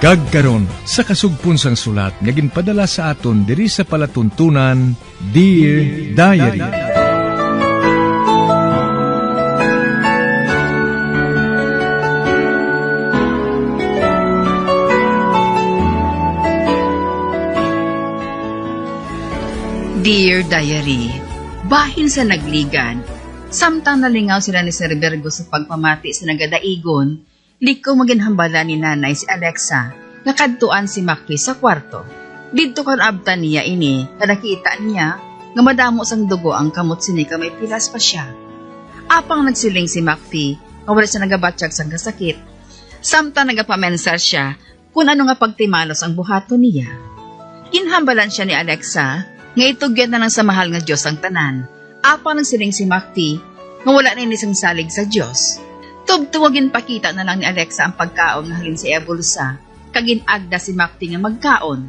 Kag karon sa kasugpon sang sulat nga ginpadala sa aton diri sa palatuntunan, Dear Diary. Dear Diary, bahin sa nagligan, samtang nalingaw sila ni Sir Virgo sa pagpamati sa nagadaigon, liko maginhambala ni nanay si Alexa, nakadtuan si Macfi sa kwarto. Didto kan abtan niya ini, nakita niya, nga madamo sang dugo ang kamot sinika may pilas pa siya. Apang nagsiling si Macfi, nga wala siya nagabatsyag sang kasakit. Samtang nagapamensar siya, kung ano nga pagtimalos ang buhato niya. Inhambalan siya ni Alexa, nga itugyan na ng sa mahal nga Diyos ang tanan. Apang nagsiling si Macfi, nga wala na inisang salig sa Diyos. Tubtuwagin pakita na lang ni Alexa ang pagkaon nga halin si Ebulsa, kaginagda si Macfi nga magkaon.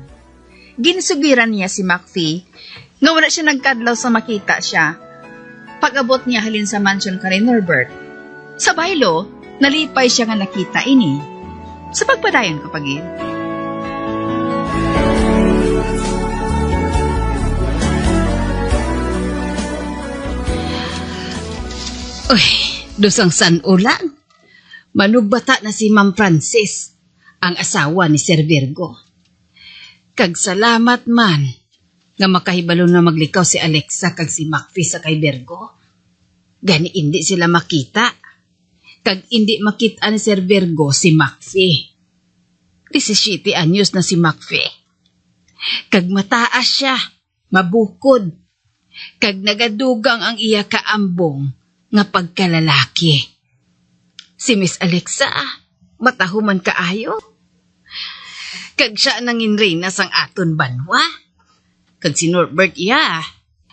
Ginsugiran niya si Macfi, nga wala siya nagkadlaw sa makita siya, pag-abot niya halin sa mansion ka ni Norbert. Sa baylo, nalipay siya nga nakita ini. Sa pagpadayon kapagin. Uy, dosang sanulan. Manugbata na si Ma'am Francis, ang asawa ni Sir Virgo. Kag salamat man, nga makahibalo na maglikaw si Alexa kag si Macfi sa kay Virgo. Gani hindi sila makita. Kag hindi makita ni Sir Virgo si Macfi. 17 anyos na si Macfi. Kag mataas siya, mabukod. Kag nagadugang ang iya kaambong nga pagkalalaki. Si Miss Alexa, matahuman kaayo. Kag siya nangin reyna sang aton banwa. Kag si Norbert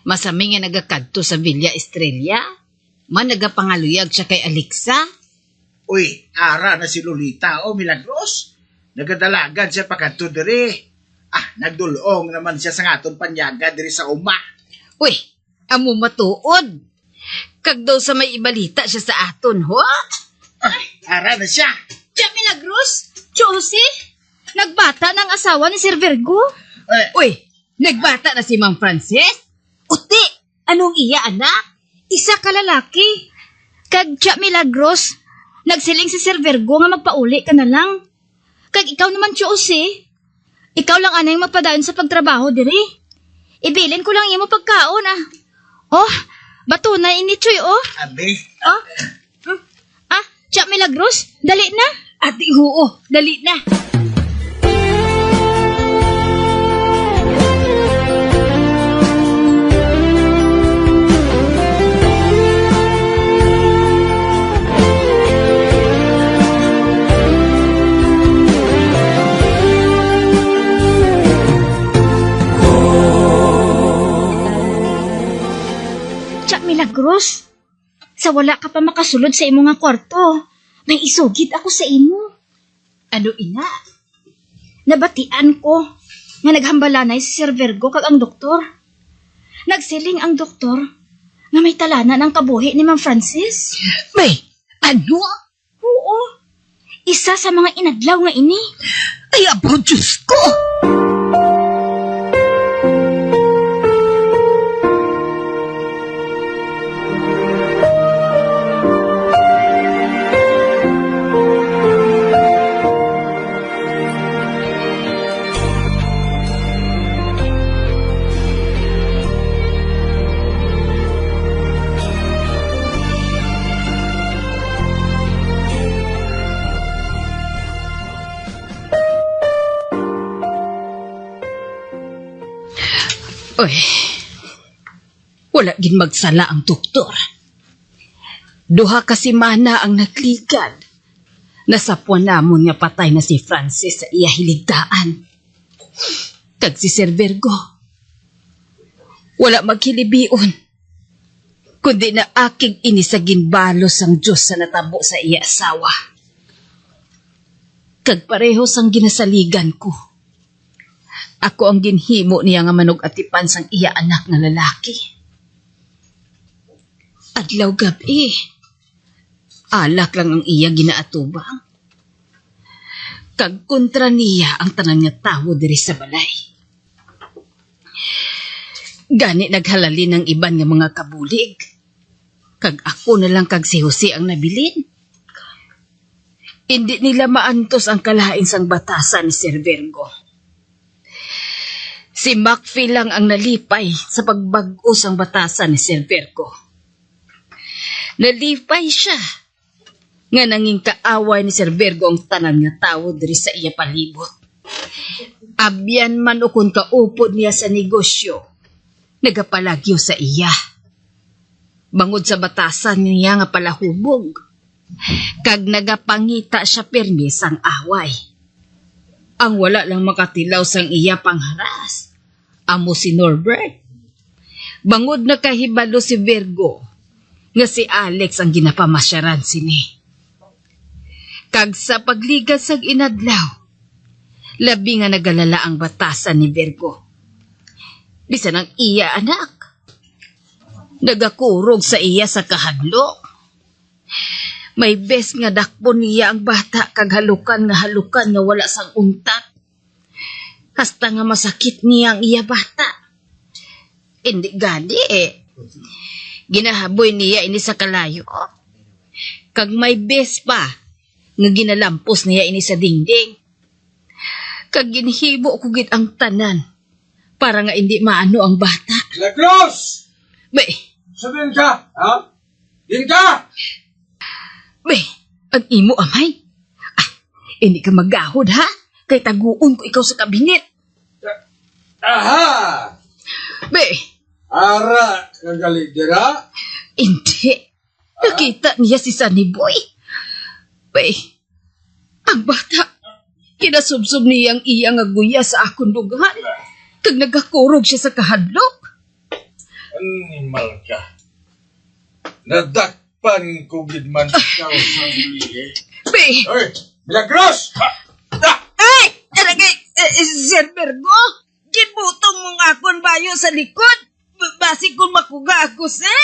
masami nga nagakadto sa Villa Estrella. Nagapangaluyag siya kay Alexa. Uy, ara na si Lolita Milagros. Nagadalagan siya pagkadto diri. Nagdulong naman siya sa aton panyaga diri sa uma. Uy, amo matuod. Kag daw sa may ibalita siya sa aton, ho? Ara na siya. Tia Milagros? Josie? Nagbata ng asawa ni Sir Virgo? Uy, nagbata na si Ma'am Francis? Uti! Anong iya, anak? Isa ka lalaki. Kag Tia Milagros, nagsiling si Sir Virgo nga magpauli ka na lang. Kag ikaw naman, Josie. Ikaw lang anay magpadayon sa pagtrabaho diri. Ibilin ko lang imo pagkaon, Oh, bato na ini, Choy, oh. Abi. Tia Milagros, dali na. Ati, oo, dali na. Tia Milagros, sa wala ka pa makasulod sa imo nga kwarto, may isugid ako sa imo. Ano ina? Nabatian ko nga naghambalanay si Sir Virgo kag ang doktor. Nagsiling ang doktor nga may talana ng kabuhi ni Ma'am Francis. May, ano? Oo, isa sa mga inadlaw nga ini. Ay, abo, Diyos ko! Uy, wala gin magsala ang doktor. Duha kasi mana ang nagligad. Nasapuan namon nga patay na si Francis sa iya hiligdaan. Kag si Sir Virgo, wala maghilibion, kundi na aking inisagin balos ang Diyos sa natabo sa iya asawa. Kag pareho sang ginasaligan ko. Ako ang ginhimo niya nga manugatipan sang iya anak na lalaki. Adlaw gabi, alak lang ang iya ginaatubang. Kag kontra niya ang tanan nga tawo diri sa balay. Gani naghalali ng iban nga mga kabulig. Kag ako na lang kag si Jose ang nabilin. Hindi nila maantos ang kalahain sang batasan ni Sir Virgo. Si Macfi lang ang nalipay sa pagbag-o sang batasan ni Sir Virgo. Nalipay siya nga nanging kaaway ni Sir Virgo ang tanan nga tawo diri sa iya palibot. Abyan man o kung kaupod niya sa negosyo, nagapalagyo sa iya. Bangod sa batasan niya nga palahubog, kag nagapangita siya pirmi sang away. Ang wala lang makatilaw sang iya pangharas, amo si Norbert. Bangod na kahibalo si Virgo, nga si Alex ang ginapamasyaran sini. Kag sa pagligat sang inadlaw, labi nga nagalala ang batasan ni Virgo. Bisan ang iya anak, nagakurog sa iya sa kahadlok. May bes nga dakpon niya ang bata kag halukan nga wala sang untat. Hasta nga masakit niya ang iya bata. Hindi gani ginahaboy niya ini sa kalayo. Kag may bes pa nga ginalampos niya ini sa dingding. Kag ginhibo kugit ang tanan para nga hindi maano ang bata. Milagros! Be, Sabihin ka, ha? Din ka! ang imo amay. Hindi ka magahod ha? Kay taguon ko ikaw sa kabinet. Aha! Be, Ara, kagaligdira? hindi. Nakita niya si Sunny Boy. Be, ang bata, kinasubsob niya ang iya nga guya sa akong dugan. Kag nagakurog siya sa kahadlok. Animal ka. Nadakpan ko gidman ikaw sa ulihe. Be, Hoy! Milagros! ay! Aragay, Sir Virgo, ginbutong mong akon bayo sa likod. Basi kung makuga ako, sir.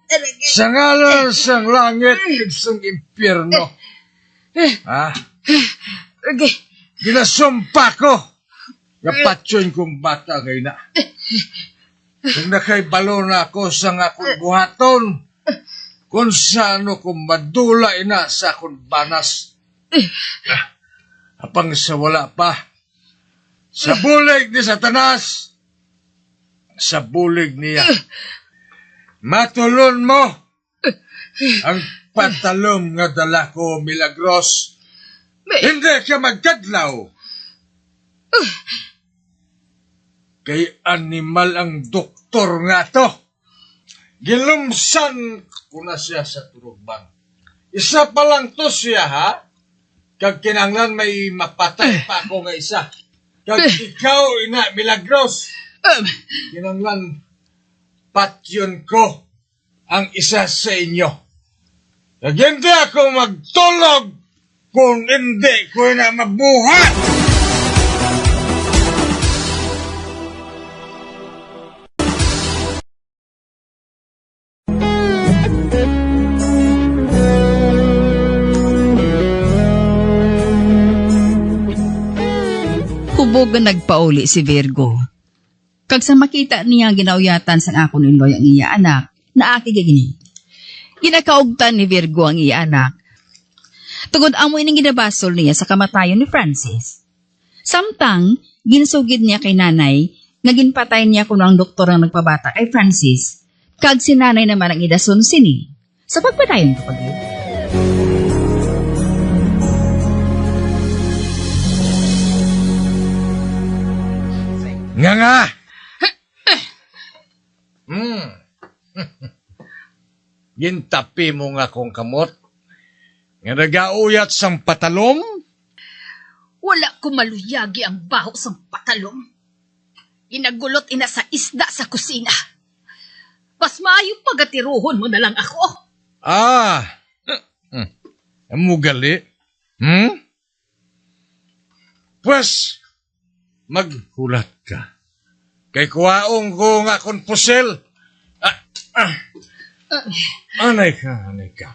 Aragay. Sa ngalan sang langit, sang impyerno. Ha? Aragay. Ginasumpa ko. Napatyon kong bata ngayon na. Kung nakaibalo na ako sa akong buhaton, kung saan ko madula ina sa akong banas. Apang sa wala pa, sa bulig ni Satanas, sa bulig niya, matulon mo ang patalom nga dala ko, Milagros. Hindi ka magkadlaw. Kay animal ang doktor nga to. Gilumsan ko na siya sa turugban. Isa pa lang to siya, ha? Kag kinanglan may mapatay pa ako nga isa. Kag ikaw, ina, Milagros. Kinanglan, patyon ko ang isa sa inyo. Kag hindi ako magtulog kung hindi ko na mabuhat. Hubog nga nagpauli si Virgo. Kag sa makita niya ginauyatan sa akon inloy ang iya anak, naaki gini. Ginakaugtan ni Virgo ang iya anak. Tugod amoy ning ginabasol niya sa kamatayon ni Francis. Samtang, ginsugid niya kay nanay, nga ginpatay niya kuno ang doktor ang nagpabata kay Francis, kag si nanay naman ang idason sini. Sa pagpatayon ko pag Nga. Gintapi mo nga kong kamot. Nga nagauyat sang patalom. Wala ko maluyagi ang baho sa patalong. Inagulot ina sa isda sa kusina. Mas maayo pagatiruhon mo na lang ako. Mugali. Pues, maghulat ka. Kay kuwaong ko nga kong pusel. Anay ka.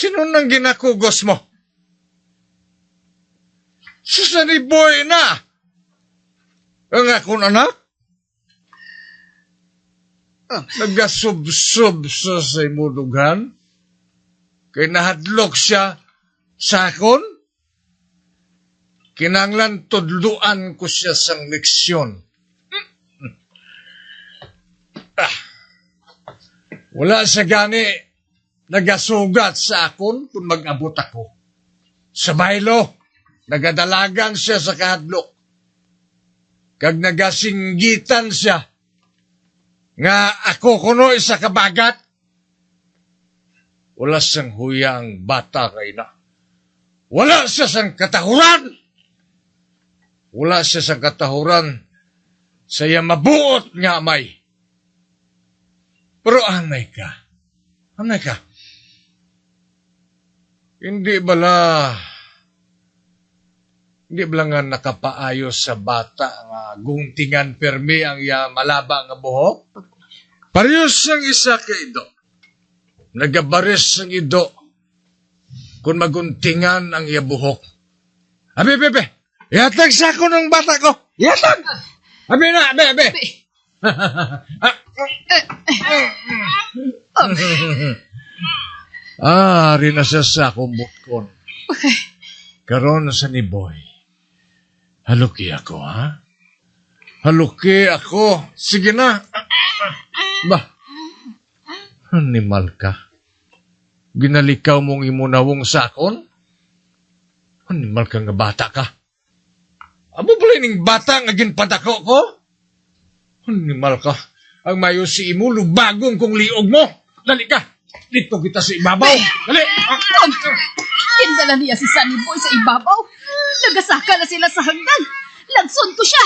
Sino nang ginakugos mo? Si Sunny Boy na! Ang akong anak? Nagasub-sub sa imudughan? Kay nahadlok siya sa akon? Kinanglan tudluan ko siya sang leksyon. Wala siya gani nagasugat sa akon kung mag-abot ako. Sa baylo, nagadalagan siya sa kahadlok. Kag nagasinggitan siya nga ako kuno isa kabagat. Wala siyang huyang bata kay na. Wala siya sang katahuran. Wala siya sang katahuran saya mabuot nga amay. Pero anay ka. Anay ka. Hindi bala nga nakapaayos sa bata nga guntingan permi ang iya malaba nga buhok? Parehas ang isa ka ido. Nagabaris ang ido kung maguntingan ang iya buhok. Abi, ihatag sa ako ng bata ko. Ihatag! Abi na, abi. Rin na siya sa akong butkon. Karon sa ni Boy. Haluki ako, ha? Haluki ako. Sige na. Bah, animal ka. Ginalikaw mong imunawong sakon? Animal ka nga bata ka. Amo pala ning bata nga ginpadako ko? Animal ka. Ang mayo si imo, lubagong kong liog mo. Dali ka. Dito kita sa ibabaw. Dali. Kindala niya si Sunny Boy sa ibabaw. Nagasaka na sila sa hanggan. Lagson ko siya.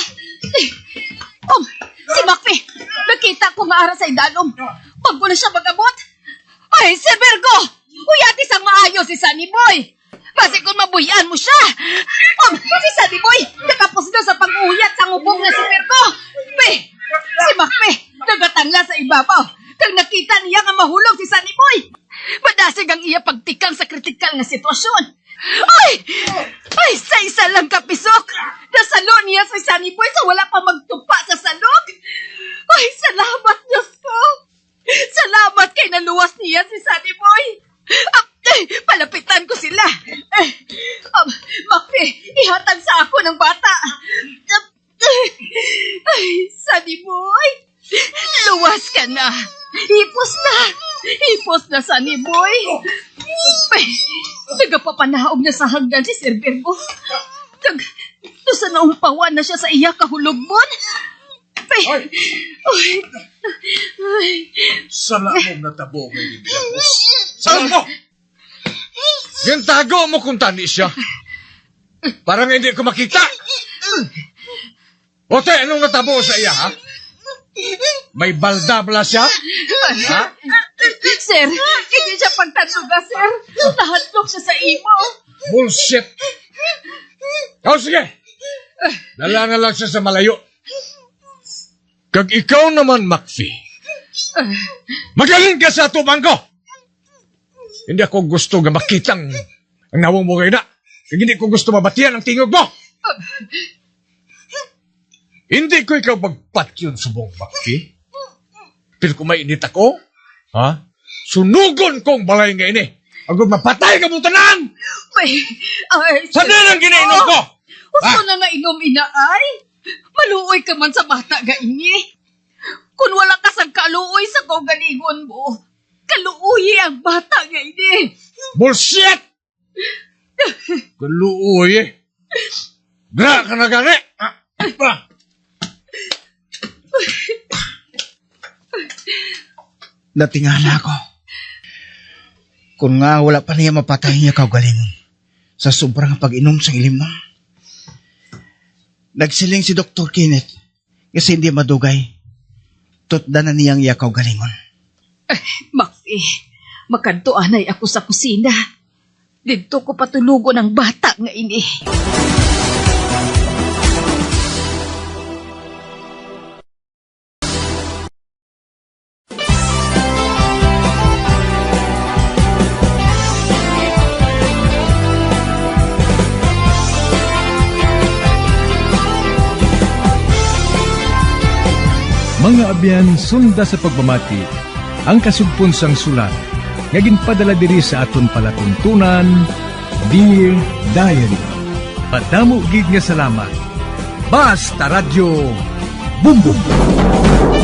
Si Macfe, nakita ko nga ara sa idalom. Pag ko na siya mag-abot. Ay, Sir Virgo! Uyatis ang maayos si Sunny Boy. Basi kung mabuyan mo siya. Si Sunny Boy, nakapos na sa pag-uyat sa ngubong na si Virgo. Si Macfe, nagatangla sa ibabaw. Kang nakita niya nga mahulog si Sunny Boy. Madasig ang iya pagtikang sa kritikal nga sitwasyon. Ay, sa isa lang kapisok. Nasalo niya si Sunny Boy sa wala pa magtupa sa salog. Ay, salamat Diyos ko. Salamat kay naluwas niya si Sunny Boy. Palapitan ko sila. Macfe, ihatag sa ako ng bata. Ay, Sunny Boy. Luwas ka na. Hipos na, Sunny Boy. Nagapapanaog na sa hagdan si Sir Virgo. Dosa na umpawan na siya sa iya kahulugbon. Sala mong natabo ngayon. Sala mo! Yan tago mo kung tani siya. Parang hindi ko makita. Ote, anong natabo sa iya, ha? May baldabla siya? Ha? Sir, hindi siya pagtatuga, sir. Nahatlok siya sa imo. Bullshit! Sige! Dala na lang siya sa malayo. Kag ikaw naman, Macfe, magaling ka sa tuban ko! Hindi ako gusto nga makitang ang nawang mo ngayon na. Kag hindi ko gusto mabatian ang tingog mo! Hindi ko ikaw magpatyon subong, Macfe. Pero kung mainit ako, ha? Sunugon kong balay nga ini. Agad mapatay ka mong tanan! Saan ang ginainom ko? Gusto na nga inom inaay. Maluoy ka man sa bata ga ini. Kung wala ka sang kaluoy sa kaugalingon mo, kaluoy ang bata nga ini. Bullshit! Kaluoy eh. Dra ka na gani. Natingala ko. Kung nga wala pa niya mapatay niya kaugalingon sa sobrang pag-inom sa ilim na. Nagsiling si Dr. Kenneth kasi hindi madugay. Tutda na niyang iya kaugalingon. Macfe, makantuanay ako sa kusina. Dito ko patulugon ang bata nga ini. Mga abyan, sunda sa pagpamati, ang kasugpon sang sulat, nga ginpadala diri sa aton palatuntunan, Dear Diary. Padamo gid nga salamat. Basta Radio Bumbum.